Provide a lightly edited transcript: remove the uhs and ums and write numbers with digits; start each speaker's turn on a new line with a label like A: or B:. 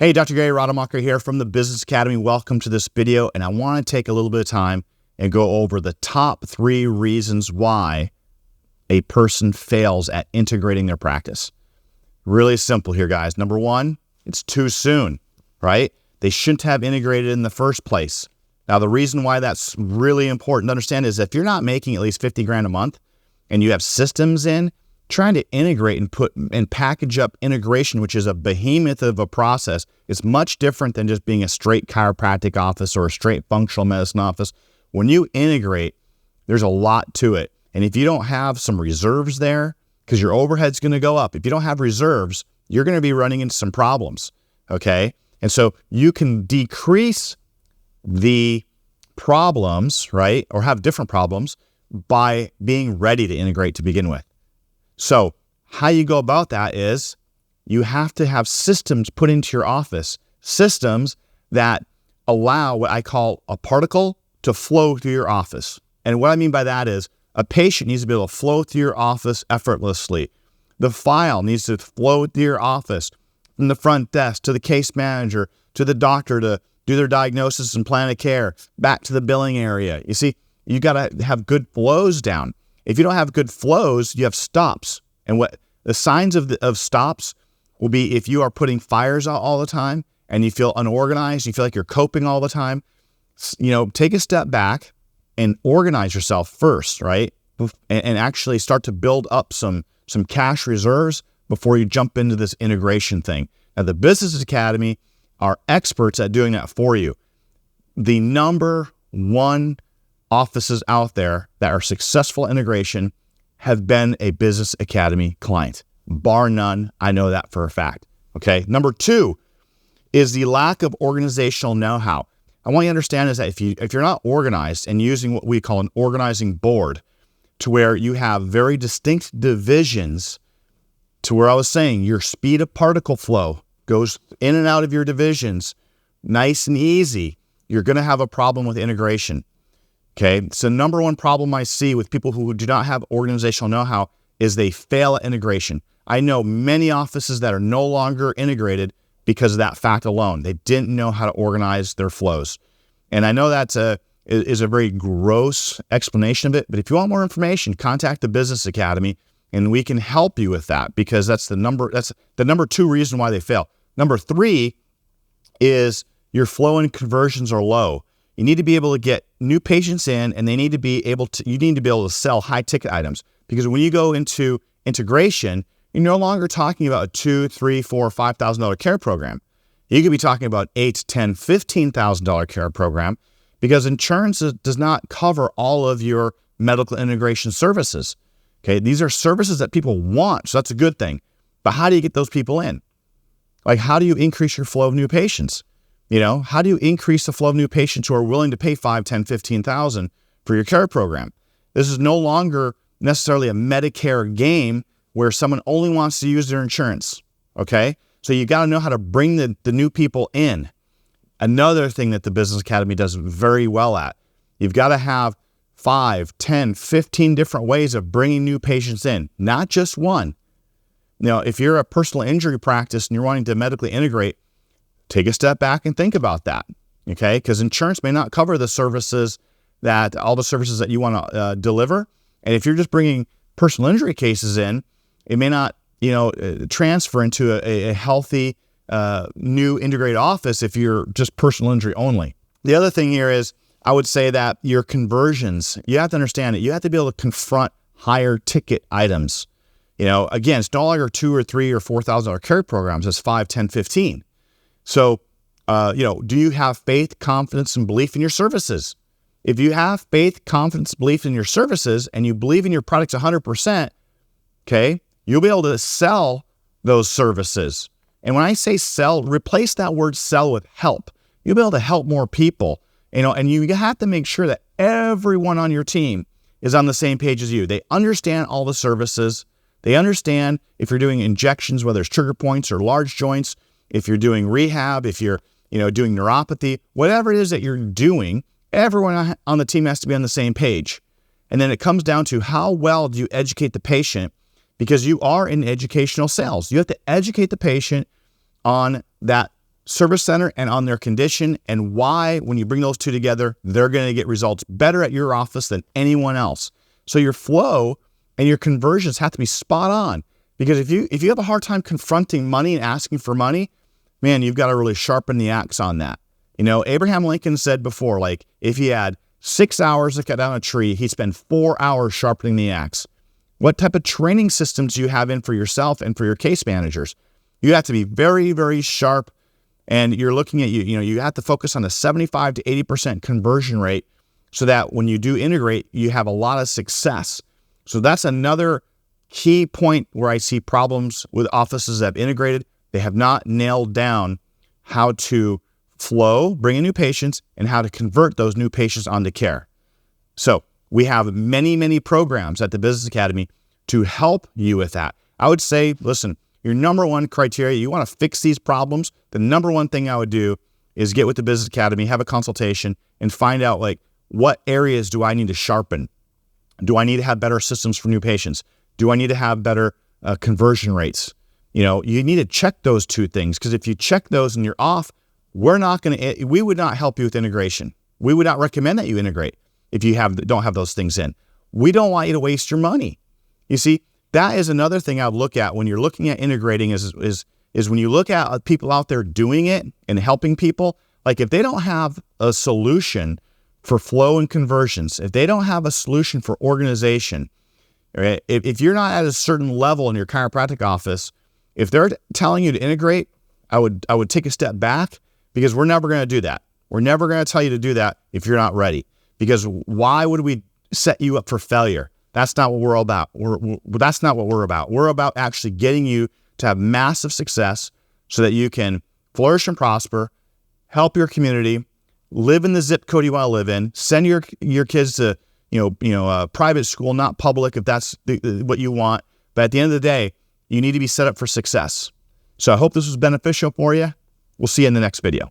A: Hey, Dr. Gary Rademacher here from the Business Academy. Welcome to this video, and I want to take a little bit of time and go over the top 3 reasons why a person fails at integrating their practice. Really simple here, guys. Number 1, it's too soon, right? They shouldn't have integrated in the first place. Now, the reason why that's really important to understand is if you're not making at least 50 grand a month and you have systems in, trying to integrate and put and package up integration, which is a behemoth of a process, is much different than just being a straight chiropractic office or a straight functional medicine office. When you integrate, there's a lot to it. And if you don't have some reserves there, because your overhead's going to go up, if you don't have reserves, you're going to be running into some problems, okay? And so you can decrease the problems, right, or have different problems by being ready to integrate to begin with. So how you go about that is you have to have systems put into your office, systems that allow what I call a particle to flow through your office. And what I mean by that is a patient needs to be able to flow through your office effortlessly. The file needs to flow through your office from the front desk to the case manager to the doctor to do their diagnosis and plan of care, back to the billing area. You see, you got to have good flows down. If you don't have good flows, you have stops. And what the signs of stops will be if you are putting fires out all the time and you feel unorganized, you feel like you're coping all the time, take a step back and organize yourself first, right? And actually start to build up some cash reserves before you jump into this integration thing. Now, the Business Academy are experts at doing that for you. The number 1 offices out there that are successful integration have been a Business Academy client. Bar none, I know that for a fact. Okay. Number 2 is the lack of organizational know-how. I want you to understand is that if you're not organized and using what we call an organizing board to where you have very distinct divisions to where I was saying your speed of particle flow goes in and out of your divisions nice and easy, you're going to have a problem with integration. Okay, so number 1 problem I see with people who do not have organizational know-how is they fail at integration. I know many offices that are no longer integrated because of that fact alone. They didn't know how to organize their flows. And I know that's is a very gross explanation of it, but if you want more information, contact the Business Academy and we can help you with that because that's the number 2 reason why they fail. Number 3 is your flow and conversions are low. You need to be able to get new patients in, and you need to be able to sell high ticket items, because when you go into integration, you're no longer talking about a $2,000, $3,000, $4,000, $5,000 care program. You could be talking about $8,000, $10,000, $15,000 care program, because insurance does not cover all of your medical integration services. Okay, these are services that people want, so that's a good thing. But how do you get those people in? Like, how do you increase your flow of new patients? How do you increase the flow of new patients who are willing to pay $5,000, $10,000, $15,000 for your care program? This is no longer necessarily a Medicare game where someone only wants to use their insurance, okay? So you got to know how to bring the new people in. Another thing that the Business Academy does very well at, you've got to have 5, 10, 15 different ways of bringing new patients in, not just one. If you're a personal injury practice and you're wanting to medically integrate, take a step back and think about that, okay? Because insurance may not cover all the services that you want to deliver. And if you're just bringing personal injury cases in, it may not, transfer into a healthy, new integrated office if you're just personal injury only. The other thing here is I would say that your conversions, you have to understand it. You have to be able to confront higher ticket items. Again, it's no longer $2,000 or $3,000 or $4,000 care programs. It's 5, 10, 15. So, do you have faith, confidence, and belief in your services? If you have faith, confidence, belief in your services, and you believe in your products 100%, okay, you'll be able to sell those services. And when I say sell, replace that word sell with help. You'll be able to help more people, and you have to make sure that everyone on your team is on the same page as you. They understand all the services. They understand if you're doing injections, whether it's trigger points or large joints, if you're doing rehab, if you're, doing neuropathy, whatever it is that you're doing, everyone on the team has to be on the same page. And then it comes down to how well do you educate the patient, because you are in educational sales. You have to educate the patient on that service center and on their condition, and why, when you bring those two together, they're going to get results better at your office than anyone else. So your flow and your conversions have to be spot on, because if you have a hard time confronting money and asking for money, man, you've got to really sharpen the axe on that. You know, Abraham Lincoln said before, like, if he had 6 hours to cut down a tree, he'd spend 4 hours sharpening the axe. What type of training systems do you have in for yourself and for your case managers? You have to be very, very sharp, and you're looking at, you have to focus on a 75 to 80% conversion rate so that when you do integrate, you have a lot of success. So that's another key point where I see problems with offices that have integrated. They have not nailed down how to flow, bring in new patients, and how to convert those new patients onto care. So we have many, many programs at the Business Academy to help you with that. I would say, listen, your number one criteria, you want to fix these problems, the number one thing I would do is get with the Business Academy, have a consultation, and find out, like, what areas do I need to sharpen? Do I need to have better systems for new patients? Do I need to have better conversion rates? You know, you need to check those two things, because if you check those and you're off, we would not help you with integration. We would not recommend that you integrate if you don't have those things in. We don't want you to waste your money. You see, that is another thing I would look at when you're looking at integrating is when you look at people out there doing it and helping people, like, if they don't have a solution for flow and conversions, if they don't have a solution for organization, right? If you're not at a certain level in your chiropractic office, if they're telling you to integrate, I would take a step back, because we're never going to do that. We're never going to tell you to do that if you're not ready, because why would we set you up for failure? That's not what we're all about. That's not what we're about. We're about actually getting you to have massive success so that you can flourish and prosper, help your community, live in the zip code you want to live in, send your kids to private school, not public, if that's what you want. But at the end of the day, you need to be set up for success. So I hope this was beneficial for you. We'll see you in the next video.